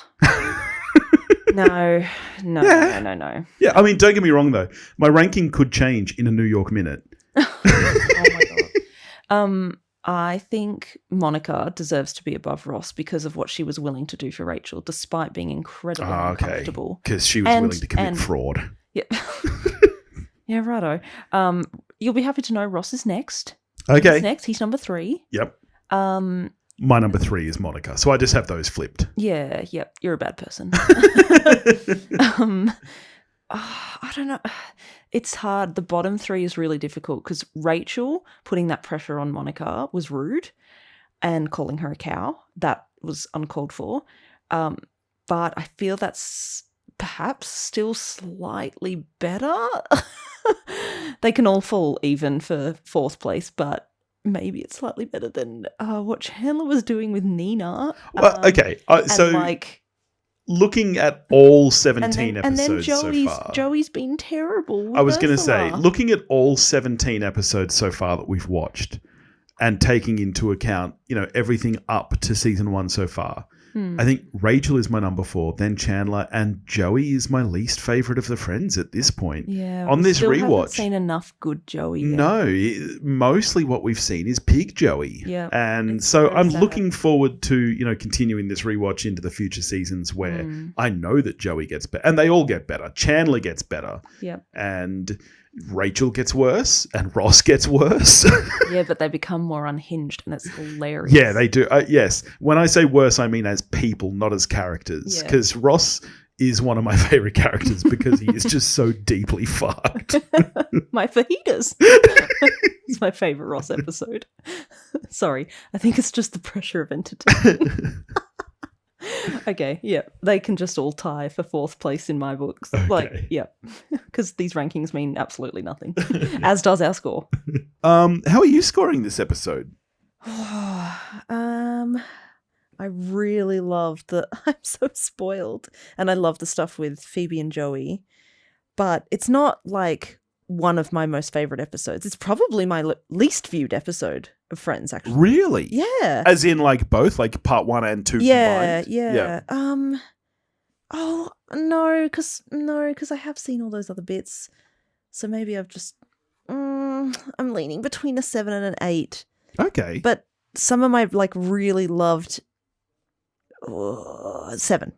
No. Yeah, I mean, don't get me wrong, though. My ranking could change in a New York minute. Oh, my God. I think Monica deserves to be above Ross because of what she was willing to do for Rachel, despite being incredibly uncomfortable. Because she was willing to commit fraud. Yeah. Yeah, righto. You'll be happy to know Ross is next. Okay. He's next. He's number 3. Yep. My number 3 is Monica, so I just have those flipped. Yeah, yep. You're a bad person. I don't know. It's hard. The bottom 3 is really difficult because Rachel putting that pressure on Monica was rude, and calling her a cow, that was uncalled for. But I feel that's perhaps still slightly better. They can all fall even for 4th place, but maybe it's slightly better than what Chandler was doing with Nina. Well, okay. So looking at all 17 episodes so far. Joey's been terrible. I was going to say, looking at all 17 episodes so far that we've watched and taking into account, everything up to season 1 so far, I think Rachel is my number 4, then Chandler, and Joey is my least favorite of the friends at this point. Yeah. On this rewatch, haven't seen enough good Joey yet. No, mostly what we've seen is peak Joey. Yeah. And so I'm looking forward to, continuing this rewatch into the future seasons where I know that Joey gets better, and they all get better. Chandler gets better. Yeah. And Rachel gets worse and Ross gets worse. Yeah, but they become more unhinged and it's hilarious. Yeah, they do. Yes. When I say worse, I mean as people, not as characters. Because Ross is one of my favorite characters because he is just so deeply fucked. My fajitas. It's my favorite Ross episode. Sorry. I think it's just the pressure of entertainment. Okay, yeah. They can just all tie for 4th place in my books. Okay. Because these rankings mean absolutely nothing. As does our score. How are you scoring this episode? I really love I'm so spoiled. And I love the stuff with Phoebe and Joey. But it's not like one of my most favorite episodes. It's probably my least viewed episode of Friends, actually. Really? Yeah. As in both, part 1 and 2 combined? Yeah. Oh, no, because I have seen all those other bits. So maybe I've just... I'm leaning between a 7 and an 8. Okay. But some of my, really loved... 7.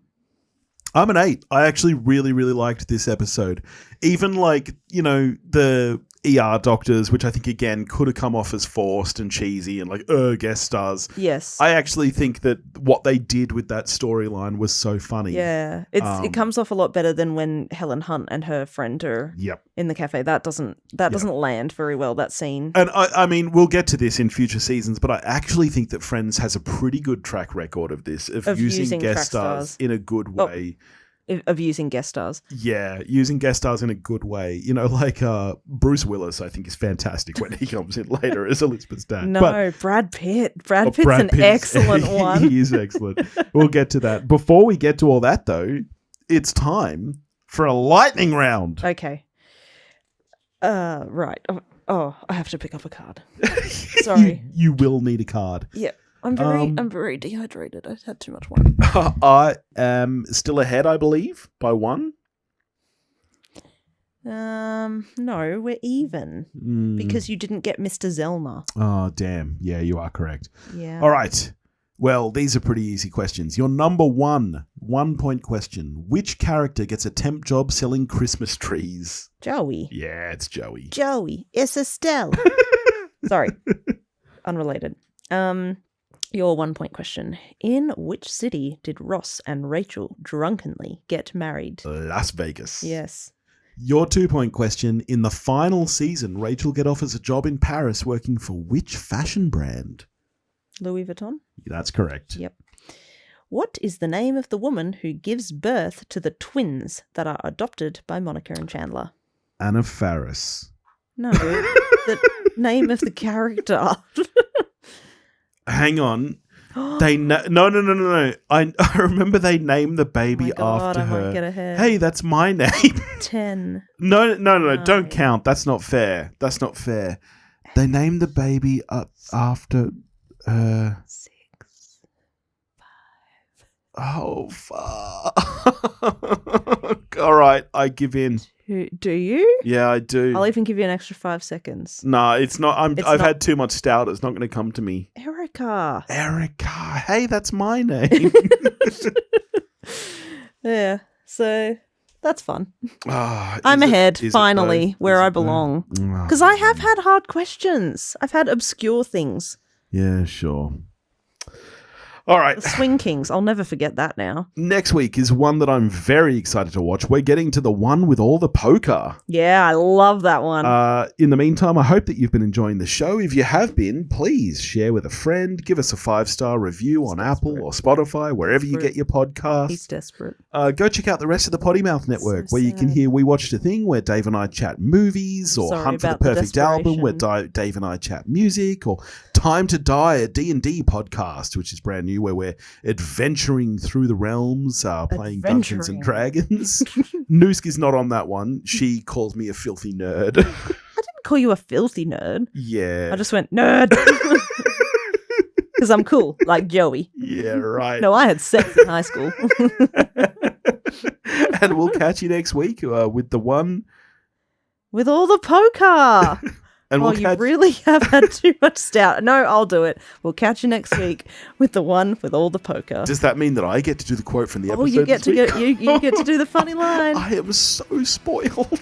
I'm an 8. I actually really, really liked this episode. Even the ER doctors, which I think again could have come off as forced and cheesy and guest stars. Yes. I actually think that what they did with that storyline was so funny. Yeah. It comes off a lot better than when Helen Hunt and her friend are in the cafe. That doesn't land very well, that scene. And I mean, we'll get to this in future seasons, but I actually think that Friends has a pretty good track record of this, of using guest stars in a good way. Of using guest stars. Yeah, using guest stars in a good way. Bruce Willis, I think, is fantastic when he comes in later as Elizabeth's dad. No, Brad Pitt. Brad Pitt's an excellent one. He is excellent. We'll get to that. Before we get to all that, though, it's time for a lightning round. Okay. Right. Oh, I have to pick up a card. Sorry. You will need a card. Yeah. I'm very dehydrated. I've had too much wine. I am still ahead, I believe, by 1. No, we're even because you didn't get Mr. Zellner. Oh, damn. Yeah, you are correct. Yeah. All right. Well, these are pretty easy questions. Your number 1 1 point question. Which character gets a temp job selling Christmas trees? Joey. Yeah, it's Joey. Joey. It's Estelle. Sorry. Unrelated. Your 1 point question. In which city did Ross and Rachel drunkenly get married? Las Vegas. Yes. Your 2 point question. In the final season, Rachel get offers a job in Paris working for which fashion brand? Louis Vuitton? That's correct. Yep. What is the name of the woman who gives birth to the twins that are adopted by Monica and Chandler? Anna Faris. No, the name of the character. Hang on. No. I remember they named the baby after I her. might get ahead. Hey, that's my name. 10. No. Nine. Don't count. That's not fair. They named the baby after her. 6. Oh, fuck. All right, I give in. Do you? Yeah, I do. I'll even give you an extra 5 seconds. No, it's not. I've not- had too much stout. It's not going to come to me. Erica. Hey, that's my name. Yeah, so that's fun. Ah, I'm is it- ahead, is it finally, though? where Is I it though? belong. Ah, Because I have had hard questions. I've had obscure things. Yeah, sure. All right. The Swing Kings. I'll never forget that now. Next week is one that I'm very excited to watch. We're getting to the one with all the poker. Yeah, I love that one. In the meantime, I hope that you've been enjoying the show. If you have been, please share with a friend. Give us a 5-star review on Apple or Spotify, wherever you get your He's podcasts. desperate. Go check out the rest of the Potty Mouth Network, So where you can sad. hear We Watched a Thing, where Dave and I chat movies, or Sorry Hunt for the about the Perfect Album, where desperation. Dave and I chat music, or Time to Die, a D&D podcast, which is brand new, where we're adventuring through the realms, playing Dungeons and Dragons. Noosk is not on that one. She calls me a filthy nerd. I didn't call you a filthy nerd. Yeah. I just went, nerd. Because I'm cool, like Joey. Yeah, right. No, I had sex in high school. And we'll catch you next week with the one. With all the poker. And we'll You catch. really have had too much stout. No, I'll do it. We'll catch you next week with the one with all the poker. Does that mean that I get to do the quote from the episode? You get this to week? you get to do the funny line. I am so spoiled.